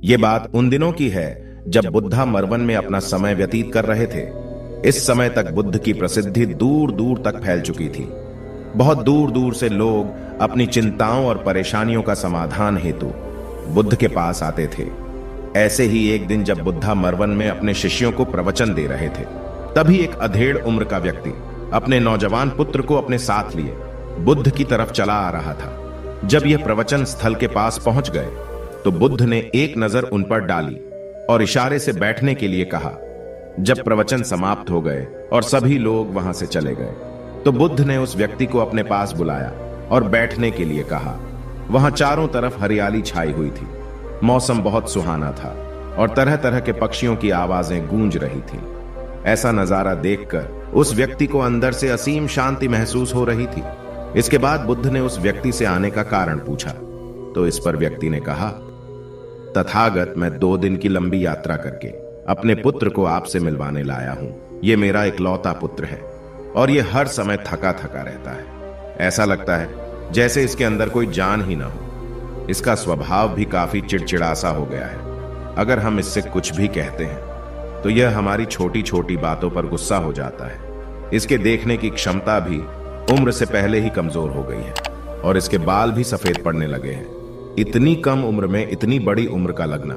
ये बात उन दिनों की है जब बुद्धा मरवन में अपना समय व्यतीत कर रहे थे। इस समय तक बुद्ध की प्रसिद्धि दूर दूर तक फैल चुकी थी। बहुत दूर दूर से लोग अपनी चिंताओं और परेशानियों का समाधान हेतु बुद्ध के पास आते थे। ऐसे ही एक दिन जब बुद्धा मरवन में अपने शिष्यों को प्रवचन दे रहे थे, तभी एक अधेड़ उम्र का व्यक्ति अपने नौजवान पुत्र को अपने साथ लिए बुद्ध की तरफ चला आ रहा था। जब यह प्रवचन स्थल के पास पहुंच गए तो बुद्ध ने एक नजर उन पर डाली और इशारे से बैठने के लिए कहा। जब प्रवचन समाप्त हो गए और सभी लोग वहां से चले गए तो बुद्ध ने उस व्यक्ति को अपने पास बुलाया और बैठने के लिए कहा। वहां चारों तरफ हरियाली छाई हुई थी। मौसम बहुत सुहाना था और तरह तरह के पक्षियों की आवाजें गूंज रही थीं। ऐसा नजारा देखकर उस व्यक्ति को अंदर से असीम शांति महसूस हो रही थी। इसके बाद बुद्ध ने उस व्यक्ति से आने का कारण पूछा तो इस पर व्यक्ति ने कहा, तथागत, मैं 2 दिन की लंबी यात्रा करके अपने पुत्र को आपसे मिलवाने लाया हूं। ये मेरा इकलौता पुत्र है और ये हर समय थका थका रहता है। ऐसा लगता है जैसे इसके अंदर कोई जान ही ना हो। इसका स्वभाव भी काफी चिड़चिड़ा सा हो गया है। अगर हम इससे कुछ भी कहते हैं तो यह हमारी छोटी छोटी बातों पर गुस्सा हो जाता है। इसके देखने की क्षमता भी उम्र से पहले ही कमजोर हो गई है और इसके बाल भी सफेद पड़ने लगे हैं। इतनी कम उम्र में इतनी बड़ी उम्र का लगना,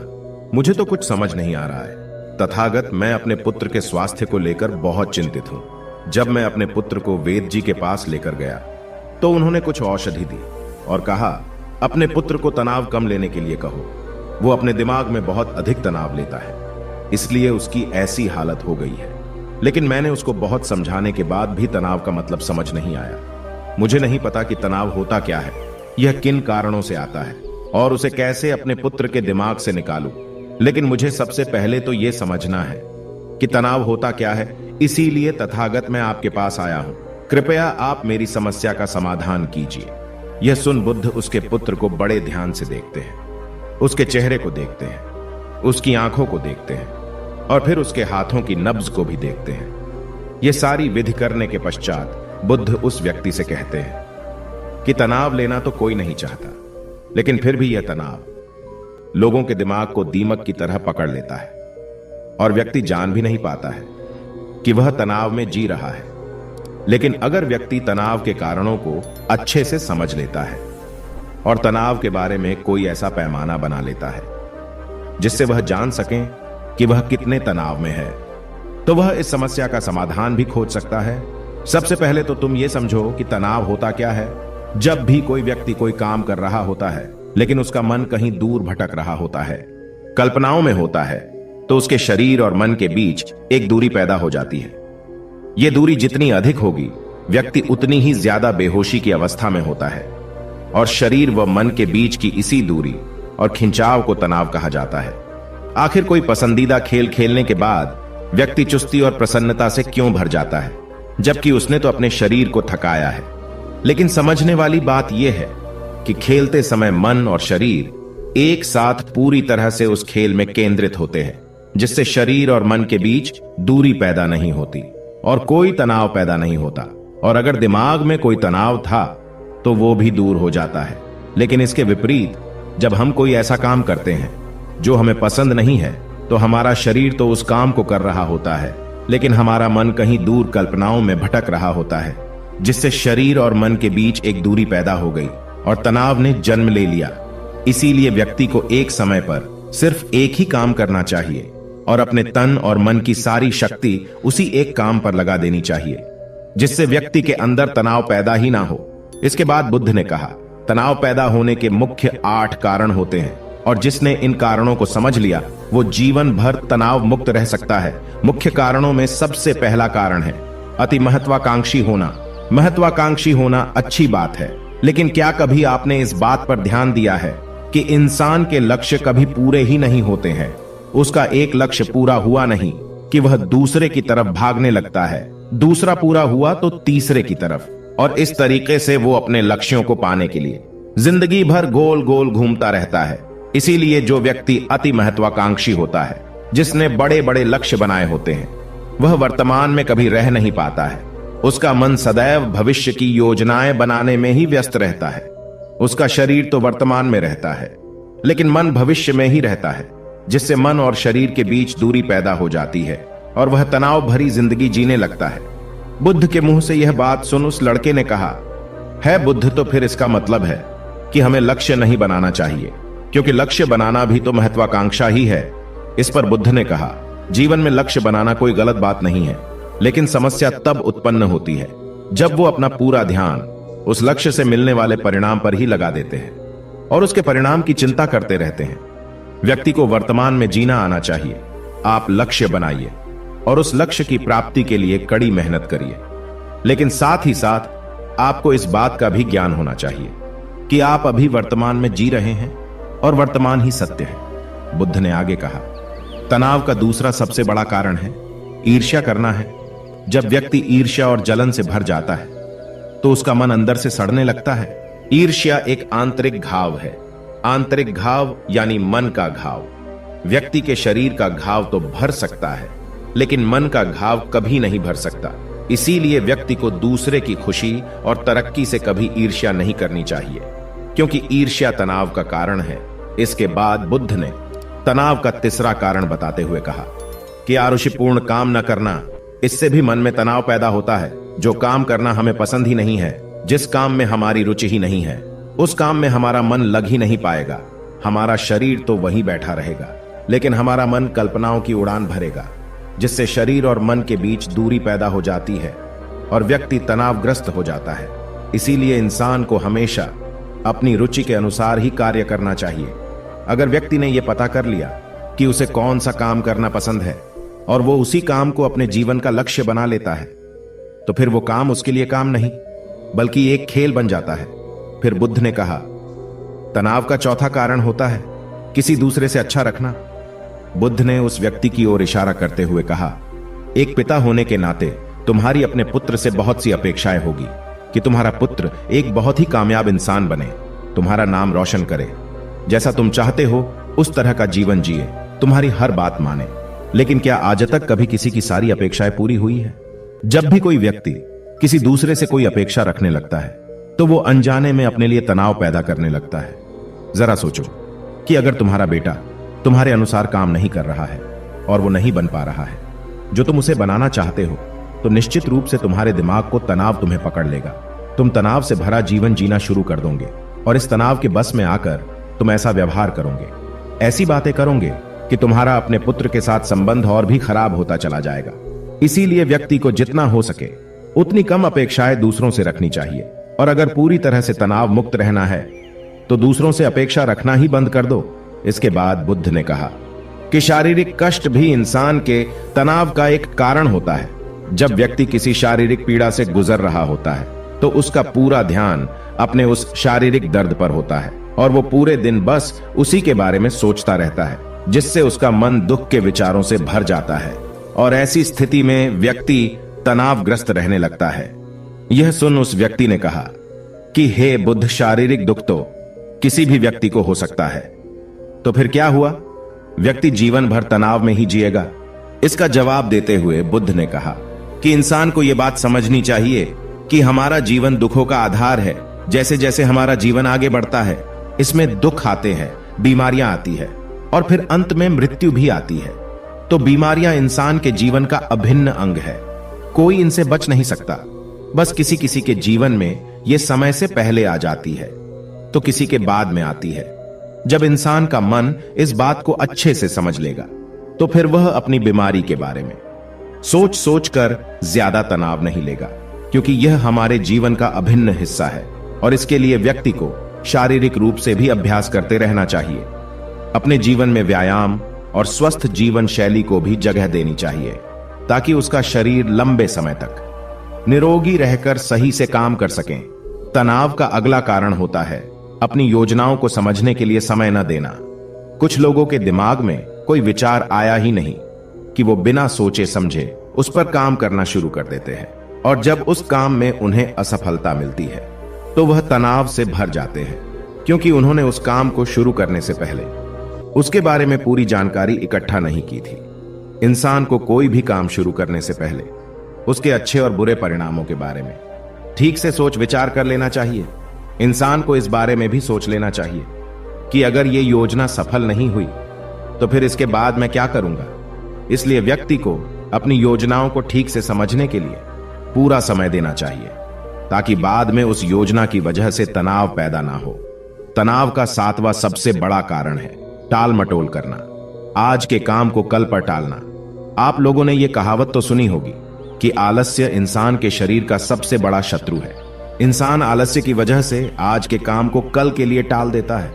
मुझे तो कुछ समझ नहीं आ रहा है। तथागत, मैं अपने पुत्र के स्वास्थ्य को लेकर बहुत चिंतित हूं। जब मैं अपने पुत्र को वेद जी के पास लेकर गया तो उन्होंने कुछ औषधि दी और कहा, अपने पुत्र को तनाव कम लेने के लिए कहो। वो अपने दिमाग में बहुत अधिक तनाव लेता है, इसलिए उसकी ऐसी हालत हो गई है। लेकिन मैंने उसको बहुत समझाने के बाद भी तनाव का मतलब समझ नहीं आया। मुझे नहीं पता कि तनाव होता क्या है, यह किन कारणों से आता है और उसे कैसे अपने पुत्र के दिमाग से निकालूं। लेकिन मुझे सबसे पहले तो यह समझना है कि तनाव होता क्या है। इसीलिए तथागत मैं आपके पास आया हूं। कृपया आप मेरी समस्या का समाधान कीजिए। यह सुन बुद्ध उसके पुत्र को बड़े ध्यान से देखते हैं। उसके चेहरे को देखते हैं, उसकी आंखों को देखते हैं और फिर उसके हाथों की नब्ज को भी देखते हैं। यह सारी विधि करने के पश्चात बुद्ध उस व्यक्ति से कहते हैं कि तनाव लेना तो कोई नहीं चाहता, लेकिन फिर भी यह तनाव लोगों के दिमाग को दीमक की तरह पकड़ लेता है और व्यक्ति जान भी नहीं पाता है कि वह तनाव में जी रहा है। लेकिन अगर व्यक्ति तनाव के कारणों को अच्छे से समझ लेता है और तनाव के बारे में कोई ऐसा पैमाना बना लेता है जिससे वह जान सके कि वह कितने तनाव में है, तो वह इस समस्या का समाधान भी खोज सकता है। सबसे पहले तो तुम ये समझो कि तनाव होता क्या है। जब भी कोई व्यक्ति कोई काम कर रहा होता है लेकिन उसका मन कहीं दूर भटक रहा होता है, कल्पनाओं में होता है, तो उसके शरीर और मन के बीच एक दूरी पैदा हो जाती है। यह दूरी जितनी अधिक होगी, व्यक्ति उतनी ही ज्यादा बेहोशी की अवस्था में होता है और शरीर व मन के बीच की इसी दूरी और खिंचाव को तनाव कहा जाता है। आखिर कोई पसंदीदा खेल खेलने के बाद व्यक्ति चुस्ती और प्रसन्नता से क्यों भर जाता है, जबकि उसने तो अपने शरीर को थकाया है। लेकिन समझने वाली बात यह है कि खेलते समय मन और शरीर एक साथ पूरी तरह से उस खेल में केंद्रित होते हैं, जिससे शरीर और मन के बीच दूरी पैदा नहीं होती और कोई तनाव पैदा नहीं होता। और अगर दिमाग में कोई तनाव था तो वो भी दूर हो जाता है। लेकिन इसके विपरीत, जब हम कोई ऐसा काम करते हैं जो हमें पसंद नहीं है, तो हमारा शरीर तो उस काम को कर रहा होता है, लेकिन हमारा मन कहीं दूर कल्पनाओं में भटक रहा होता है, जिससे शरीर और मन के बीच एक दूरी पैदा हो गई और तनाव ने जन्म ले लिया। इसीलिए व्यक्ति को एक समय पर सिर्फ एक ही काम करना चाहिए और अपने तन और मन की सारी शक्ति उसी एक काम पर लगा देनी चाहिए, जिससे व्यक्ति के अंदर तनाव पैदा ही ना हो। इसके बाद बुद्ध ने कहा, तनाव पैदा होने के मुख्य 8 कारण होते हैं और जिसने इन कारणों को समझ लिया वो जीवन भर तनाव मुक्त रह सकता है। मुख्य कारणों में सबसे पहला कारण है अति महत्वाकांक्षी होना। महत्वाकांक्षी होना अच्छी बात है, लेकिन क्या कभी आपने इस बात पर ध्यान दिया है कि इंसान के लक्ष्य कभी पूरे ही नहीं होते हैं। उसका एक लक्ष्य पूरा हुआ नहीं कि वह दूसरे की तरफ भागने लगता है, दूसरा पूरा हुआ तो तीसरे की तरफ, और इस तरीके से वो अपने लक्ष्यों को पाने के लिए जिंदगी भर गोल गोल घूमता रहता है। इसीलिए जो व्यक्ति अति महत्वाकांक्षी होता है, जिसने बड़े बड़े लक्ष्य बनाए होते हैं, वह वर्तमान में कभी रह नहीं पाता है। उसका मन सदैव भविष्य की योजनाएं बनाने में ही व्यस्त रहता है। उसका शरीर तो वर्तमान में रहता है, लेकिन मन भविष्य में ही रहता है। जिससे मन और शरीर के बीच दूरी पैदा हो जाती है और वह तनाव भरी जिंदगी जीने लगता है। बुद्ध के मुंह से यह बात सुन उस लड़के ने कहा, है बुद्ध, तो फिर इसका मतलब है कि हमें लक्ष्य नहीं बनाना चाहिए, क्योंकि लक्ष्य बनाना भी तो महत्वाकांक्षा ही है। इस पर बुद्ध ने कहा, जीवन में लक्ष्य बनाना कोई गलत बात नहीं है, लेकिन समस्या तब उत्पन्न होती है जब वो अपना पूरा ध्यान उस लक्ष्य से मिलने वाले परिणाम पर ही लगा देते हैं और उसके परिणाम की चिंता करते रहते हैं। व्यक्ति को वर्तमान में जीना आना चाहिए। आप लक्ष्य बनाइए और उस लक्ष्य की प्राप्ति के लिए कड़ी मेहनत करिए, लेकिन साथ ही साथ आपको इस बात का भी ज्ञान होना चाहिए कि आप अभी वर्तमान में जी रहे हैं और वर्तमान ही सत्य है। बुद्ध ने आगे कहा, तनाव का दूसरा सबसे बड़ा कारण है ईर्ष्या करना है। जब व्यक्ति ईर्ष्या और जलन से भर जाता है तो उसका मन अंदर से सड़ने लगता है। ईर्ष्या एक आंतरिक घाव है। आंतरिक घाव यानी मन का घाव। व्यक्ति के शरीर का घाव तो भर सकता है, लेकिन मन का घाव कभी नहीं भर सकता। इसीलिए व्यक्ति को दूसरे की खुशी और तरक्की से कभी ईर्ष्या नहीं करनी चाहिए, क्योंकि ईर्ष्या तनाव का कारण है। इसके बाद बुद्ध ने तनाव का तीसरा कारण बताते हुए कहा कि आरुषिपूर्ण काम न करना, इससे भी मन में तनाव पैदा होता है। जो काम करना हमें पसंद ही नहीं है, जिस काम में हमारी रुचि ही नहीं है, उस काम में हमारा मन लग ही नहीं पाएगा। हमारा शरीर तो वहीं बैठा रहेगा, लेकिन हमारा मन कल्पनाओं की उड़ान भरेगा, जिससे शरीर और मन के बीच दूरी पैदा हो जाती है और व्यक्ति तनावग्रस्त हो जाता है। इसीलिए इंसान को हमेशा अपनी रुचि के अनुसार ही कार्य करना चाहिए। अगर व्यक्ति ने यह पता कर लिया कि उसे कौन सा काम करना पसंद है और वो उसी काम को अपने जीवन का लक्ष्य बना लेता है, तो फिर वो काम उसके लिए काम नहीं बल्कि एक खेल बन जाता है। फिर बुद्ध ने कहा, तनाव का चौथा कारण होता है किसी दूसरे से अच्छा रखना। बुद्ध ने उस व्यक्ति की ओर इशारा करते हुए कहा, एक पिता होने के नाते तुम्हारी अपने पुत्र से बहुत सी अपेक्षाएं होगी कि तुम्हारा पुत्र एक बहुत ही कामयाब इंसान बने, तुम्हारा नाम रोशन करे, जैसा तुम चाहते हो उस तरह का जीवन जिए, तुम्हारी हर बात माने। लेकिन क्या आज तक कभी किसी की सारी अपेक्षाएं पूरी हुई है? जब भी कोई व्यक्ति किसी दूसरे से कोई अपेक्षा रखने लगता है तो वो अनजाने में अपने लिए तनाव पैदा करने लगता है। जरा सोचो कि अगर तुम्हारा बेटा तुम्हारे अनुसार काम नहीं कर रहा है और वो नहीं बन पा रहा है जो तुम उसे बनाना चाहते हो, तो निश्चित रूप से तुम्हारे दिमाग को तनाव तुम्हें पकड़ लेगा। तुम तनाव से भरा जीवन जीना शुरू कर दोगे और इस तनाव के बस में आकर तुम ऐसा व्यवहार करोगे, ऐसी बातें करोगे कि तुम्हारा अपने पुत्र के साथ संबंध और भी खराब होता चला जाएगा। इसीलिए व्यक्ति को जितना हो सके उतनी कम अपेक्षाएं दूसरों से रखनी चाहिए, और अगर पूरी तरह से तनाव मुक्त रहना है तो दूसरों से अपेक्षा रखना ही बंद कर दो। इसके बाद बुद्ध ने कहा कि शारीरिक कष्ट भी इंसान के तनाव का एक कारण होता है। जब व्यक्ति किसी शारीरिक पीड़ा से गुजर रहा होता है तो उसका पूरा ध्यान अपने उस शारीरिक दर्द पर होता है और वो पूरे दिन बस उसी के बारे में सोचता रहता है, जिससे उसका मन दुख के विचारों से भर जाता है और ऐसी स्थिति में व्यक्ति तनावग्रस्त रहने लगता है। यह सुन उस व्यक्ति ने कहा कि हे बुद्ध, शारीरिक दुख तो किसी भी व्यक्ति को हो सकता है, तो फिर क्या हुआ? व्यक्ति जीवन भर तनाव में ही जिएगा? इसका जवाब देते हुए बुद्ध ने कहा कि इंसान को यह बात समझनी चाहिए कि हमारा जीवन दुखों का आधार है। जैसे जैसे हमारा जीवन आगे बढ़ता है, इसमें दुख आते हैं, बीमारियां आती है और फिर अंत में मृत्यु भी आती है। तो बीमारियां इंसान के जीवन का अभिन्न अंग है, कोई इनसे बच नहीं सकता। बस किसी किसी के जीवन में यह समय से पहले आ जाती है तो किसी के बाद में आती है। जब इंसान का मन इस बात को अच्छे से समझ लेगा तो फिर वह अपनी बीमारी के बारे में सोच सोच कर ज्यादा तनाव नहीं लेगा, क्योंकि यह हमारे जीवन का अभिन्न हिस्सा है और इसके लिए व्यक्ति को शारीरिक रूप से भी अभ्यास करते रहना चाहिए। अपने जीवन में व्यायाम और स्वस्थ जीवन शैली को भी जगह देनी चाहिए ताकि उसका शरीर लंबे समय तक निरोगी रहकर सही से काम कर सकें। तनाव का अगला कारण होता है अपनी योजनाओं को समझने के लिए समय न देना। कुछ लोगों के दिमाग में कोई विचार आया ही नहीं कि वो बिना सोचे समझे उस पर काम करना शुरू कर देते हैं, और जब उस काम में उन्हें असफलता मिलती है तो वह तनाव से भर जाते हैं, क्योंकि उन्होंने उस काम को शुरू करने से पहले उसके बारे में पूरी जानकारी इकट्ठा नहीं की थी। इंसान को कोई भी काम शुरू करने से पहले उसके अच्छे और बुरे परिणामों के बारे में ठीक से सोच विचार कर लेना चाहिए। इंसान को इस बारे में भी सोच लेना चाहिए कि अगर ये योजना सफल नहीं हुई तो फिर इसके बाद मैं क्या करूंगा। इसलिए व्यक्ति को अपनी योजनाओं को ठीक से समझने के लिए पूरा समय देना चाहिए, ताकि बाद में उस योजना की वजह से तनाव पैदा ना हो। तनाव का 7वां सबसे बड़ा कारण है टाल मटोल करना, आज के काम को कल पर टालना। आप लोगों ने यह कहावत तो सुनी होगी कि आलस्य इंसान के शरीर का सबसे बड़ा शत्रु है। इंसान आलस्य की वजह से आज के काम को कल के लिए टाल देता है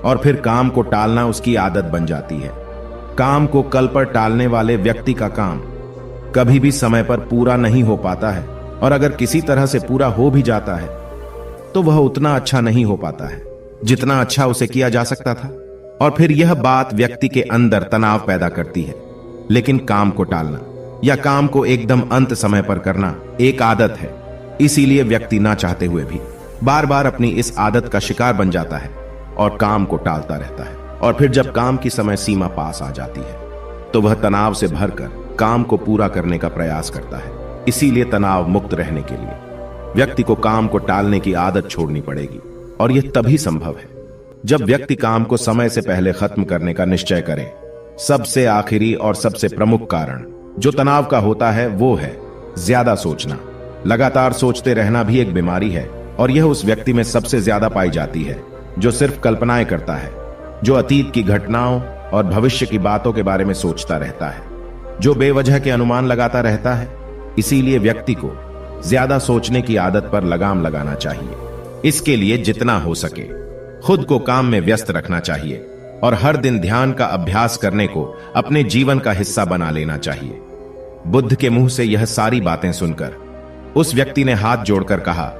और फिर काम को टालना उसकी आदत बन जाती है। काम को कल पर टालने वाले व्यक्ति का काम कभी भी समय पर पूरा नहीं हो पाता है, और अगर किसी तरह से पूरा हो भी जाता है तो वह उतना अच्छा नहीं हो पाता है जितना अच्छा उसे किया जा सकता था, और फिर यह बात व्यक्ति के अंदर तनाव पैदा करती है। लेकिन काम को टालना या काम को एकदम अंत समय पर करना एक आदत है, इसीलिए व्यक्ति ना चाहते हुए भी बार बार अपनी इस आदत का शिकार बन जाता है और काम को टालता रहता है। और फिर जब काम की समय सीमा पास आ जाती है तो वह तनाव से भरकर काम को पूरा करने का प्रयास करता है। इसीलिए तनाव मुक्त रहने के लिए व्यक्ति को काम को टालने की आदत छोड़नी पड़ेगी, और यह तभी संभव है जब व्यक्ति काम को समय से पहले खत्म करने का निश्चय करे। सबसे आखिरी और सबसे प्रमुख कारण जो तनाव का होता है वो है ज्यादा सोचना। लगातार सोचते रहना भी एक बीमारी है, और यह उस व्यक्ति में सबसे ज्यादा पाई जाती है जो सिर्फ कल्पनाएं करता है, जो अतीत की घटनाओं और भविष्य की बातों के बारे में सोचता रहता है, जो बेवजह के अनुमान लगाता रहता है। इसीलिए व्यक्ति को ज्यादा सोचने की आदत पर लगाम लगाना चाहिए। इसके लिए जितना हो सके खुद को काम में व्यस्त रखना चाहिए, और हर दिन ध्यान का अभ्यास करने को अपने जीवन का हिस्सा बना लेना चाहिए। बुद्ध के मुंह से यह सारी बातें सुनकर उस व्यक्ति ने हाथ जोड़कर कहा,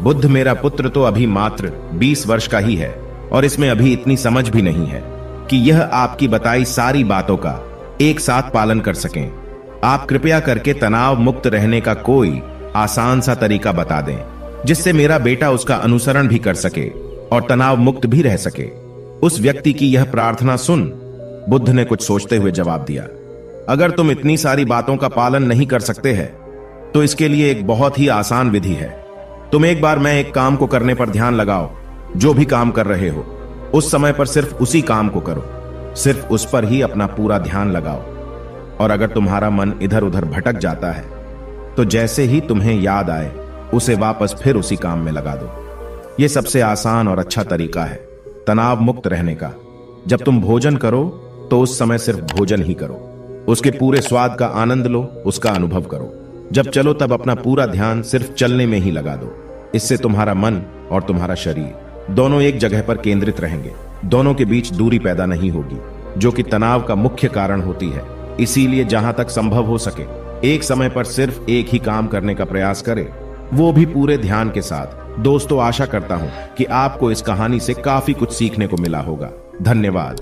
बुद्ध, मेरा पुत्र तो अभी मात्र 20 वर्ष का ही है, और इसमें अभी इतनी समझ भी नहीं है कि यह आपकी बताई सारी बातों का एक साथ पालन कर सकें। आप कृपया करके तनाव मुक्त रहने का कोई आसान सा तरीका बता दें, जिससे मेरा बेटा उसका अनुसरण भी कर सके और तनाव मुक्त भी रह सके। उस व्यक्ति की यह प्रार्थना सुन बुद्ध ने कुछ सोचते हुए जवाब दिया, अगर तुम इतनी सारी बातों का पालन नहीं कर सकते हैं तो इसके लिए एक बहुत ही आसान विधि है। तुम एक बार मैं एक काम को करने पर ध्यान लगाओ। जो भी काम कर रहे हो उस समय पर सिर्फ उसी काम को करो, सिर्फ उस पर ही अपना पूरा ध्यान लगाओ। और अगर तुम्हारा मन इधर उधर भटक जाता है तो जैसे ही तुम्हें याद आए उसे वापस फिर उसी काम में लगा दो। यह सबसे आसान और अच्छा तरीका है तनाव मुक्त रहने का। जब तुम भोजन करो तो उस समय सिर्फ भोजन ही करो, उसके पूरे स्वाद का आनंद लो, उसका अनुभव करो। जब चलो तब अपना पूरा ध्यान सिर्फ चलने में ही लगा दो। इससे तुम्हारा मन और तुम्हारा शरीर दोनों एक जगह पर केंद्रित रहेंगे, दोनों के बीच दूरी पैदा नहीं होगी, जो कि तनाव का मुख्य कारण होती है। इसीलिए जहां तक संभव हो सके एक समय पर सिर्फ एक ही काम करने का प्रयास करें, वो भी पूरे ध्यान के साथ। दोस्तों, आशा करता हूं कि आपको इस कहानी से काफी कुछ सीखने को मिला होगा। धन्यवाद।